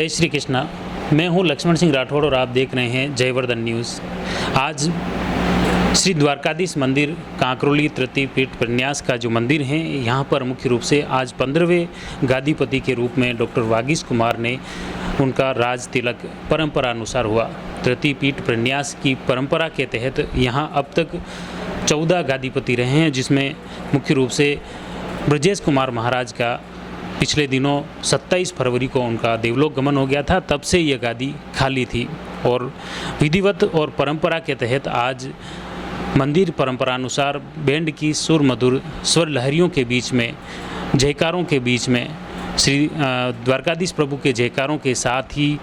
जय श्री कृष्णा। मैं हूं लक्ष्मण सिंह राठौड़ और आप देख रहे हैं जयवर्धन न्यूज़। आज श्री द्वारकाधीश मंदिर कांकरोली तृतीय पीठ प्रन्यास का जो मंदिर है, यहाँ पर मुख्य रूप से आज 15वें गादीपति के रूप में डॉक्टर वागीश कुमार ने उनका राज तिलक परंपरानुसार हुआ। तृतीय पीठ प्रन्यास की परंपरा के तहत यहाँ अब तक 14 गादीपति रहे हैं, जिसमें मुख्य रूप से ब्रजेश कुमार महाराज का पिछले दिनों 27 फरवरी को उनका देवलोक गमन हो गया था। तब से यह गादी खाली थी और विधिवत और परंपरा के तहत आज मंदिर परंपरानुसार बैंड की सुर मधुर स्वर लहरियों के बीच में, जयकारों के बीच में, श्री द्वारकाधीश प्रभु के जयकारों के साथ ही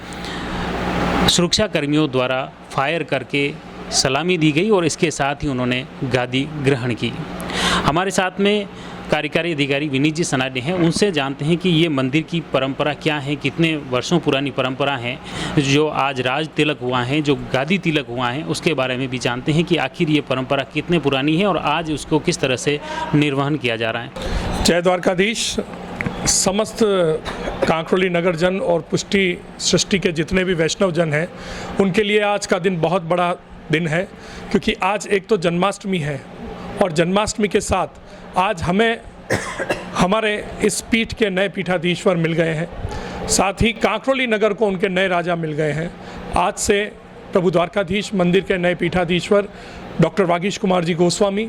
सुरक्षा कर्मियों द्वारा फायर करके सलामी दी गई और इसके साथ ही उन्होंने गादी ग्रहण की। हमारे साथ में कार्यकारी अधिकारी विनीत जी सनाडे हैं, उनसे जानते हैं कि ये मंदिर की परंपरा क्या है, कितने वर्षों पुरानी परंपरा है, जो आज राज तिलक हुआ है, जो गादी तिलक हुआ है, उसके बारे में भी जानते हैं कि आखिर ये परंपरा कितने पुरानी है और आज उसको किस तरह से निर्वहन किया जा रहा है। जय द्वारकाधीश। समस्त कांकरोली नगर जन और पुष्टि सृष्टि के जितने भी वैष्णव जन हैं, उनके लिए आज का दिन बहुत बड़ा दिन है, क्योंकि आज एक तो जन्माष्टमी है और जन्माष्टमी के साथ आज हमें हमारे इस पीठ के नए पीठाधीश्वर मिल गए हैं, साथ ही कांकरोली नगर को उनके नए राजा मिल गए हैं। आज से प्रभु द्वारकाधीश मंदिर के नए पीठाधीश्वर डॉक्टर वागीश कुमार जी गोस्वामी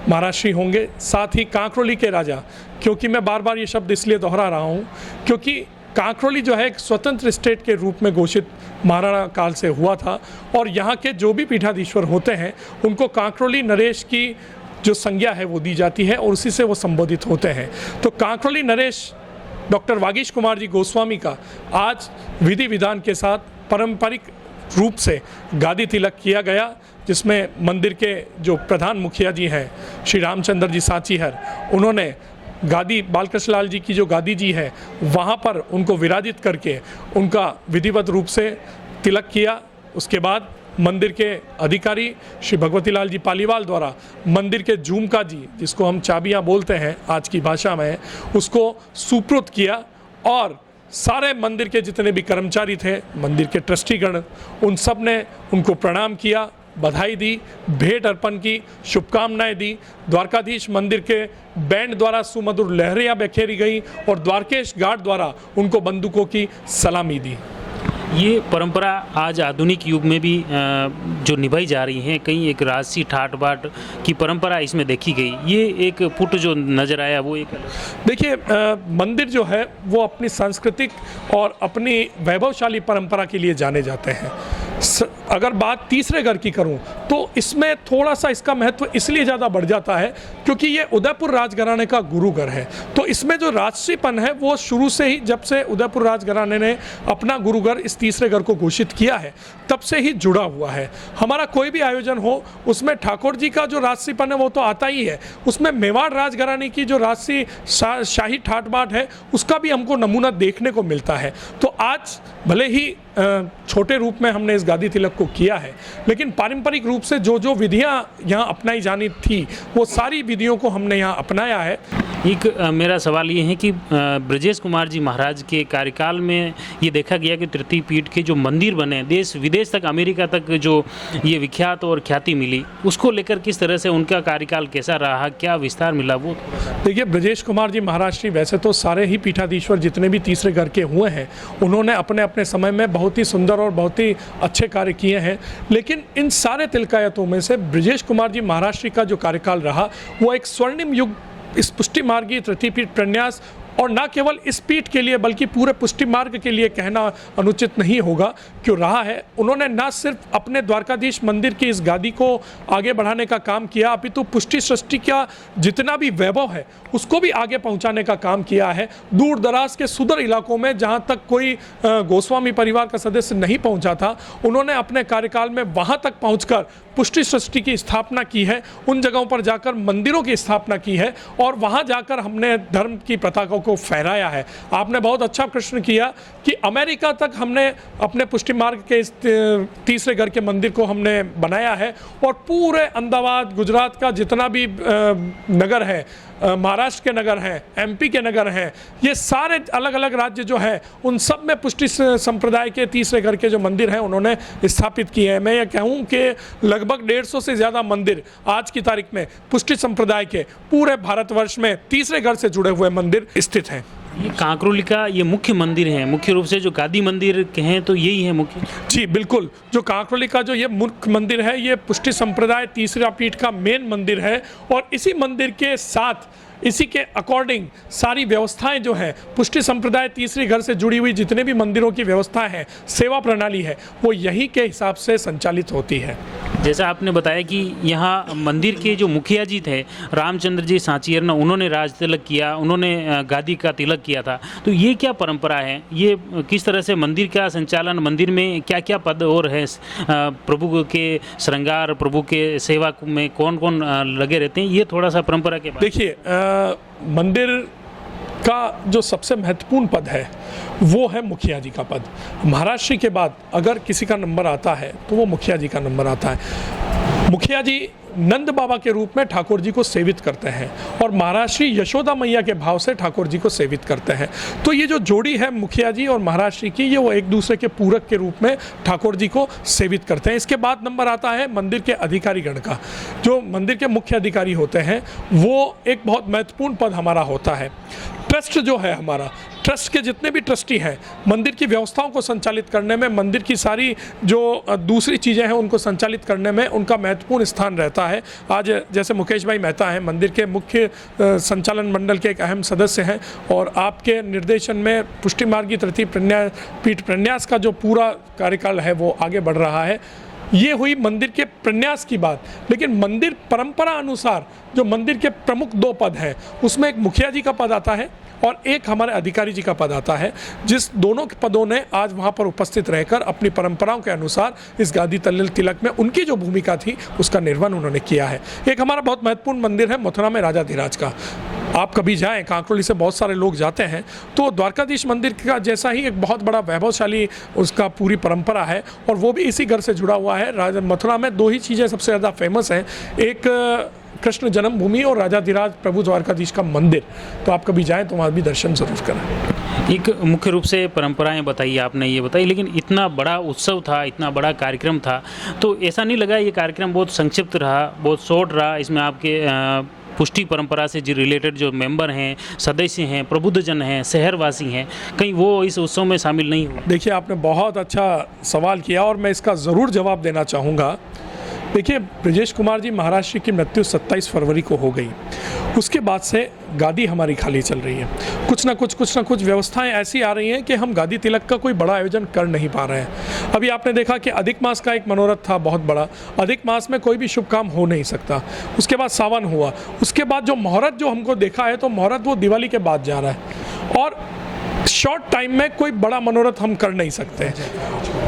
महाराष्ट्री होंगे, साथ ही कांकरोली के राजा, क्योंकि मैं बार बार ये शब्द इसलिए दोहरा रहा हूँ क्योंकि कांकरोली जो है एक स्वतंत्र स्टेट के रूप में घोषित महाराणा काल से हुआ था और यहाँ के जो भी पीठाधीश्वर होते हैं उनको कांकरोली नरेश की जो संज्ञा है वो दी जाती है और उसी से वो संबोधित होते हैं। तो कांकरोली नरेश डॉक्टर वागीश कुमार जी गोस्वामी का आज विधि विधान के साथ पारंपरिक रूप से गादी तिलक किया गया, जिसमें मंदिर के जो प्रधान मुखिया जी हैं श्री रामचंद्र जी साचीहर, उन्होंने गादी बालकृष्ण लाल जी की जो गादी जी है वहाँ पर उनको विराजित करके उनका विधिवत रूप से तिलक किया। उसके बाद मंदिर के अधिकारी श्री भगवती लाल जी पालीवाल द्वारा मंदिर के जूमका जी, जिसको हम चाबियां बोलते हैं आज की भाषा में, उसको सुपुर्द किया और सारे मंदिर के जितने भी कर्मचारी थे, मंदिर के ट्रस्टीगण, उन सब ने उनको प्रणाम किया, बधाई दी, भेंट अर्पण की, शुभकामनाएं दी। द्वारकाधीश मंदिर के बैंड द्वारा सुमधुर लहरियां बिखेरी गई और द्वारकेश घाट द्वारा उनको बंदूकों की सलामी दी। ये परंपरा आज आधुनिक युग में भी जो निभाई जा रही है, कहीं एक राजसी ठाट बाट की परंपरा इसमें देखी गई। ये एक पुट जो नज़र आया वो एक देखिए, मंदिर जो है वो अपनी सांस्कृतिक और अपनी वैभवशाली परंपरा के लिए जाने जाते हैं। अगर बात तीसरे घर की करूं तो इसमें थोड़ा सा इसका महत्व इसलिए ज़्यादा बढ़ जाता है क्योंकि ये उदयपुर राजघराने का गुरुघर है। तो इसमें जो राजसीपन है वो शुरू से ही, जब से उदयपुर राजघराने ने अपना गुरुघर इस तीसरे घर को घोषित किया है, तब से ही जुड़ा हुआ है। हमारा कोई भी आयोजन हो उसमें ठाकुर जी का जो राजसीपन है वो तो आता ही है, उसमें मेवाड़ राजघराने की जो राजसी शाही ठाट बाट है उसका भी हमको नमूना देखने को मिलता है। तो आज भले ही छोटे रूप में हमने इस गादी तिलक को किया है, लेकिन पारंपरिक रूप से जो जो विधियां यहाँ अपनाई जानी थी वो सारी विधियों को हमने यहाँ अपनाया है। एक मेरा सवाल ये है कि ब्रजेश कुमार जी महाराज के कार्यकाल में ये देखा गया कि तृतीय पीठ के जो मंदिर बने, देश विदेश तक, अमेरिका तक जो ये विख्यात और ख्याति मिली, उसको लेकर किस तरह से उनका कार्यकाल कैसा रहा, क्या विस्तार मिला वो? देखिए, ब्रजेश कुमार जी महाराष्ट्री वैसे तो सारे ही पीठाधीश्वर जितने भी तीसरे घर के हुए हैं उन्होंने अपने अपने समय में बहुत ही सुंदर और बहुत ही अच्छे कार्य किए हैं, लेकिन इन सारे तिलकायतों में से ब्रजेश कुमार जी महाराष्ट्री का जो कार्यकाल रहा वो एक स्वर्णिम युग इस पुष्टि मार्गी तृतीय पीठ प्रन्यास और ना केवल इस पीठ के लिए बल्कि पूरे पुष्टि मार्ग के लिए कहना अनुचित नहीं होगा क्यों रहा है। उन्होंने ना सिर्फ अपने द्वारकाधीश मंदिर की इस गादी को आगे बढ़ाने का काम किया, अपितु पुष्टि सृष्टि का जितना भी वैभव है उसको भी आगे पहुंचाने का काम किया है। दूर दराज के सुदूर इलाकों में जहां तक कोई गोस्वामी परिवार का सदस्य नहीं पहुंचा था, उन्होंने अपने कार्यकाल में वहां तक पहुंचकर पुष्टि सृष्टि की स्थापना की है। उन जगहों पर जाकर मंदिरों की स्थापना की है और वहां जाकर हमने धर्म की पताका को फहराया है। आपने बहुत अच्छा प्रश्न किया कि अमेरिका तक हमने अपने पुष्टि मार्ग के इस तीसरे घर के मंदिर को हमने बनाया है और पूरे अहमदाबाद, गुजरात का जितना भी नगर है, महाराष्ट्र के नगर हैं, एमपी के नगर हैं, ये सारे अलग अलग राज्य जो हैं उन सब में पुष्टि संप्रदाय के तीसरे घर के जो मंदिर हैं उन्होंने स्थापित किए हैं। मैं ये कहूँ कि लगभग 150 से ज़्यादा मंदिर आज की तारीख में पुष्टि संप्रदाय के पूरे भारतवर्ष में तीसरे घर से जुड़े हुए मंदिर स्थित हैं। ये कांकरोली का ये मुख्य मंदिर है, मुख्य रूप से जो गादी मंदिर कहें तो यही है मुख्य। जी बिल्कुल, जो कांकरोली का जो ये मुख्य मंदिर है ये पुष्टि संप्रदाय तीसरा पीठ का मेन मंदिर है और इसी मंदिर के साथ इसी के अकॉर्डिंग सारी व्यवस्थाएं जो हैं पुष्टि संप्रदाय तीसरे घर से जुड़ी हुई जितने भी मंदिरों की व्यवस्था है, सेवा प्रणाली है, वो यही के हिसाब से संचालित होती है। जैसा आपने बताया कि यहाँ मंदिर के जो मुखिया जी थे रामचंद्र जी सांचियर ना, उन्होंने राज तिलक किया, उन्होंने गादी का तिलक किया था, तो ये क्या परंपरा है, ये किस तरह से मंदिर का संचालन, मंदिर में क्या क्या पद और है, प्रभु के श्रृंगार, प्रभु के सेवा में कौन कौन लगे रहते हैं, ये थोड़ा सा परंपरा के बारे। देखिए मंदिर का जो सबसे महत्वपूर्ण पद है वो है मुखिया जी का पद। महाराष्ट्र के बाद अगर किसी का नंबर आता है तो वो मुखिया जी का नंबर आता है। मुखिया जी नंद बाबा के रूप में ठाकुर जी को सेवित करते हैं और महाराष्ट्री यशोदा मैया के भाव से ठाकुर जी को सेवित करते हैं। तो ये जो जोड़ी है मुखिया जी और महाराष्ट्री की, ये वो एक दूसरे के पूरक के रूप में ठाकुर जी को सेवित करते हैं। इसके बाद नंबर आता है मंदिर के अधिकारीगण का। जो मंदिर के मुख्य अधिकारी होते हैं वो एक बहुत महत्वपूर्ण पद हमारा होता है। ट्रस्ट जो है हमारा, ट्रस्ट के जितने भी ट्रस्टी हैं मंदिर की व्यवस्थाओं को संचालित करने में, मंदिर की सारी जो दूसरी चीज़ें हैं उनको संचालित करने में उनका महत्वपूर्ण स्थान रहता है। आज जैसे मुकेश भाई मेहता हैं, मंदिर के मुख्य संचालन मंडल के एक अहम सदस्य हैं और आपके निर्देशन में पुष्टि मार्गी तृतीय पीठ प्रन्यास का जो पूरा कार्यकाल है वो आगे बढ़ रहा है। ये हुई मंदिर के प्रन्यास की बात, लेकिन मंदिर परंपरा अनुसार जो मंदिर के प्रमुख दो पद हैं उसमें एक मुखिया जी का पद आता है और एक हमारे अधिकारी जी का पद आता है, जिस दोनों के पदों ने आज वहाँ पर उपस्थित रहकर अपनी परंपराओं के अनुसार इस गादी तिलक में उनकी जो भूमिका थी उसका निर्वहन उन्होंने किया है। एक हमारा बहुत महत्वपूर्ण मंदिर है मथुरा में राजाधिराज का। आप कभी जाएं, कांकरोली से बहुत सारे लोग जाते हैं, तो द्वारकाधीश मंदिर का जैसा ही एक बहुत बड़ा वैभवशाली उसका पूरी परंपरा है और वो भी इसी घर से जुड़ा हुआ है। मथुरा में दो ही चीज़ें सबसे ज़्यादा फेमस हैं, एक कृष्ण जन्मभूमि और राजाधिराज प्रभु द्वारकाधीश का मंदिर। तो आप कभी जाएं तो वहाँ भी दर्शन जरूर करें। एक मुख्य रूप से परंपराएं बताई आपने, ये बताई, लेकिन इतना बड़ा उत्सव था, इतना बड़ा कार्यक्रम था, तो ऐसा नहीं लगा ये कार्यक्रम बहुत संक्षिप्त रहा, बहुत शॉर्ट रहा? इसमें आपके पुष्टि परंपरा से जो रिलेटेड जो मेंबर हैं, सदस्य हैं, प्रबुद्धजन हैं, शहरवासी हैं, कहीं वो इस उत्सव में शामिल नहीं हुए? देखिए आपने बहुत अच्छा सवाल किया और मैं इसका ज़रूर जवाब देना चाहूँगा। देखिए ब्रजेश कुमार जी महाराष्ट्र की मृत्यु 27 फरवरी को हो गई, उसके बाद से गादी हमारी खाली चल रही है। कुछ ना कुछ व्यवस्थाएं ऐसी आ रही हैं कि हम गादी तिलक का कोई बड़ा आयोजन कर नहीं पा रहे हैं। अभी आपने देखा कि अधिक मास का एक मनोरथ था बहुत बड़ा, अधिक मास में कोई भी शुभ काम हो नहीं सकता। उसके बाद सावन हुआ, उसके बाद जो मुहूर्त जो हमको देखा है तो मुहूर्त वो दिवाली के बाद जा रहा है और शॉर्ट टाइम में कोई बड़ा मनोरथ हम कर नहीं सकते।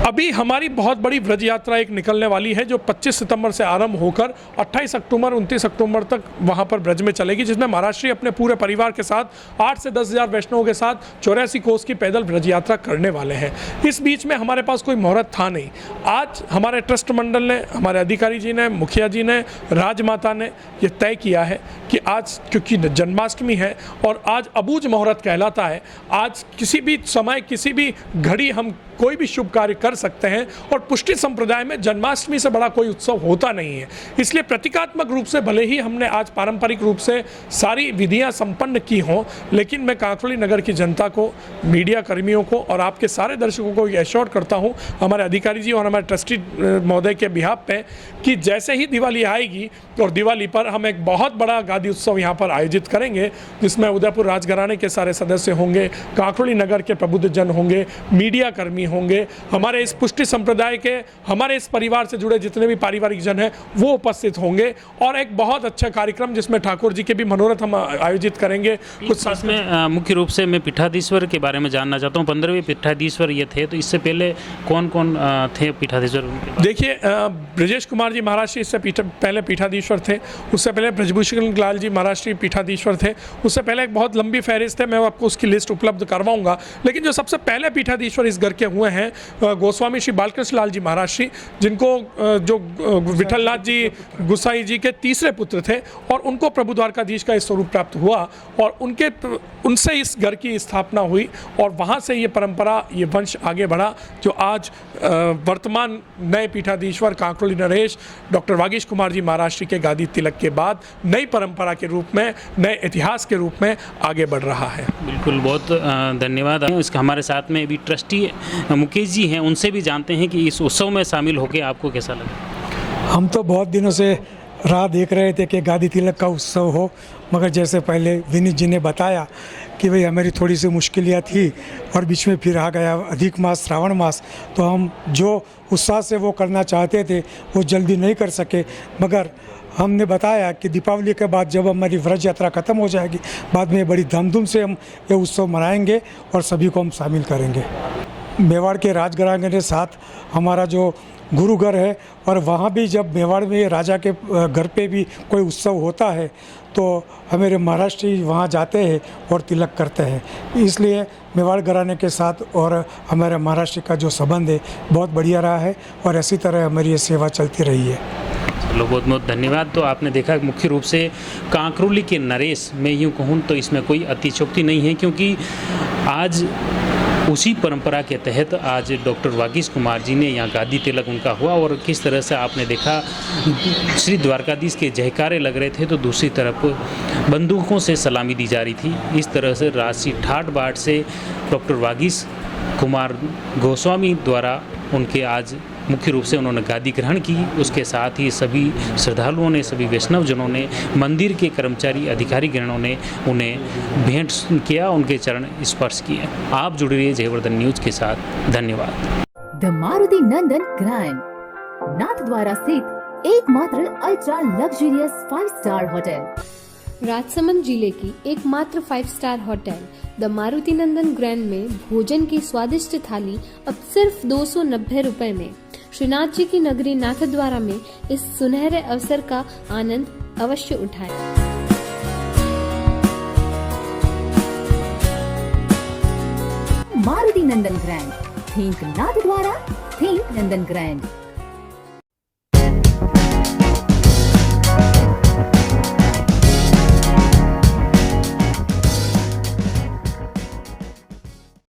अभी हमारी बहुत बड़ी व्रज यात्रा एक निकलने वाली है जो 25 सितंबर से आरंभ होकर 28 अक्टूबर 29 अक्टूबर तक वहां पर ब्रज में चलेगी, जिसमें महाराष्ट्री अपने पूरे परिवार के साथ 8 से 10 हज़ार वैष्णवों के साथ 84 कोस की पैदल व्रज यात्रा करने वाले हैं। इस बीच में हमारे पास कोई मुहूर्त था नहीं। आज हमारे ट्रस्ट मंडल ने, हमारे अधिकारी जी ने, मुखिया जी ने, राजमाता ने यह तय किया है कि आज क्योंकि जन्माष्टमी है और आज अबूझ मुहूर्त कहलाता है, आज किसी भी समय किसी भी घड़ी हम कोई भी शुभ कार्य कर सकते हैं और पुष्टि संप्रदाय में जन्माष्टमी से बड़ा कोई उत्सव होता नहीं है। इसलिए प्रतीकात्मक रूप से भले ही हमने आज पारंपरिक रूप से सारी विधियां संपन्न की हों, लेकिन मैं कांकरोली नगर की जनता को, मीडिया कर्मियों को और आपके सारे दर्शकों को एश्योर करता हूं हमारे अधिकारी जी और हमारे ट्रस्टी महोदय के बिहाफ पे कि जैसे ही दिवाली आएगी और दिवाली पर हम एक बहुत बड़ा गादी उत्सव यहाँ पर आयोजित करेंगे, जिसमें उदयपुर राजघराने के सारे सदस्य होंगे, कांकरोली नगर के प्रबुद्धजन होंगे, मीडिया कर्मी होंगे, हमारे इस पुष्टि संप्रदाय के, हमारे इस परिवार से जुड़े जितने भी पारिवारिक जन हैं वो उपस्थित होंगे और एक बहुत अच्छा कार्यक्रम जिसमें ठाकुर जी के भी मनोरथ हम आयोजित करेंगे। कुछ साथ में मुख्य रूप से मैं पीठाधीश्वर के बारे में जानना चाहता हूँ। 15वें पीठाधीश्वर ये थे, तो इससे पहले कौन कौन थे पीठाधीश्वर? देखिए ब्रजेश कुमार जी महाराष्ट्र इससे पहले पीठाधीश्वर थे, उससे पहले ब्रजभूषण लाल जी महाराष्ट्र पीठाधीश्वर थे, उससे पहले एक बहुत लंबी फहरिस्त है, मैं आपको उसकी लिस्ट उपलब्ध करवाऊंगा। कहूँगा। लेकिन जो सबसे पहले पीठाधीश्वर इस घर के हुए हैं गोस्वामी श्री बालकृष्ण लाल जी महाराज श्री, जिनको जो विठलनाथ जी गुसाई जी के तीसरे पुत्र थे और उनको प्रभु द्वारकाधीश का स्वरूप प्राप्त हुआ और उनसे इस घर की स्थापना हुई और वहाँ से ये परंपरा, ये वंश आगे बढ़ा, जो आज वर्तमान नए पीठाधीश्वर कांकरोली नरेश डॉक्टर वागीश कुमार जी महाराज श्री के गादी तिलक के बाद नई परंपरा के रूप में, नए इतिहास के रूप में आगे बढ़ रहा है। बिल्कुल, बहुत धन्यवाद। इसका हमारे साथ में भी ट्रस्टी मुकेश जी हैं, उनसे भी जानते हैं कि इस उत्सव में शामिल होकर आपको कैसा लगा। हम तो बहुत दिनों से राह देख रहे थे कि गादी तिलक का उत्सव हो, मगर जैसे पहले विनीत जी ने बताया कि भाई हमारी थोड़ी सी मुश्किलें थी और बीच में फिर आ गया अधिक मास, श्रावण मास, तो हम जो उत्साह से वो करना चाहते थे वो जल्दी नहीं कर सके। मगर हमने बताया कि दीपावली के बाद जब हमारी व्रज यात्रा ख़त्म हो जाएगी, बाद में बड़ी धूमधाम से हम ये उत्सव मनाएंगे और सभी को हम शामिल करेंगे। मेवाड़ के राजघराने के साथ हमारा जो गुरुघर है और वहाँ भी जब मेवाड़ में राजा के घर पे भी कोई उत्सव होता है तो हमारे महाराष्ट्री वहाँ जाते हैं और तिलक करते हैं। इसलिए मेवाड़ घराने के साथ और हमारे महाराष्ट्र का जो संबंध है बहुत बढ़िया रहा है और इसी तरह हमारी ये सेवा चलती रही है। चलो, बहुत बहुत धन्यवाद। तो आपने देखा मुख्य रूप से कांकरोली के नरेश, मैं यूँ कहूँ तो इसमें कोई अतिशयोक्ति नहीं है, क्योंकि आज उसी परंपरा के तहत आज डॉक्टर वागीश कुमार जी ने यहाँ गादी तिलक उनका हुआ और किस तरह से आपने देखा श्री द्वारकाधीश के जयकारे लग रहे थे तो दूसरी तरफ बंदूकों से सलामी दी जा रही थी। इस तरह से राशि ठाट बाट से डॉक्टर वागीश कुमार गोस्वामी द्वारा उनके आज मुख्य रूप से उन्होंने गादी ग्रहण की। उसके साथ ही सभी श्रद्धालुओं ने, सभी वैष्णवजनों ने, मंदिर के कर्मचारी अधिकारी गणों ने उन्हें भेंट किया, उनके चरण स्पर्श किए। आप जुड़ रहिए जयवर्धन न्यूज के साथ। धन्यवाद। The Maruti Nandan grand, Nathdwara स्थित एकमात्र ultra luxurious 5 star hotel. Rajsamand जिले की एकमात्र 5 star hotel the Maruti Nandan grand में भोजन की स्वादिष्ट थाली अब सिर्फ 290 रुपए में। श्रीनाथ जी की नगरी नाथद्वारा में इस सुनहरे अवसर का आनंद अवश्य उठाएं। मारुति नंदन ग्रैंड, थिंक नाथद्वारा, थिंक नंदन ग्रैंड।